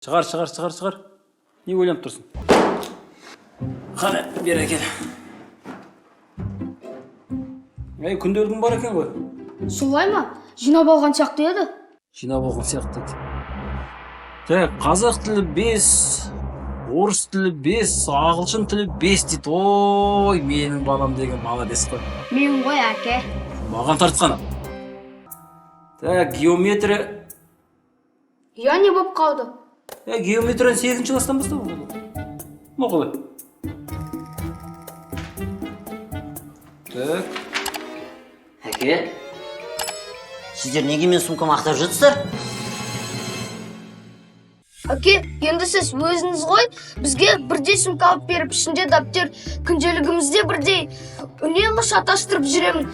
Шығар. Не ойланып тұрсың? Қане, бер әкел. Күнделігің бар екен ғой. Солай ма? Жинап алған сияқты еді. Жинап алған сияқты. Қазақ тілі 5, орыс тілі 5, ағылшын тілі 5 дейді. Ой, менің балам деген молодец қой. Мен ғой әке. Маған тартқан. Геометрия. Я не боп қалды. Геометрияны 8-ші класстан бастап. Оқылай. Әке, сіздер неге мен сумкам ақтап жүрсіздер? Әке, енді сіз өзіңіз ғой, бізге бірдей сумка алып беріп, ішінде дәптер, күнделігімізде бірдей үнемі шатастырып жүремін.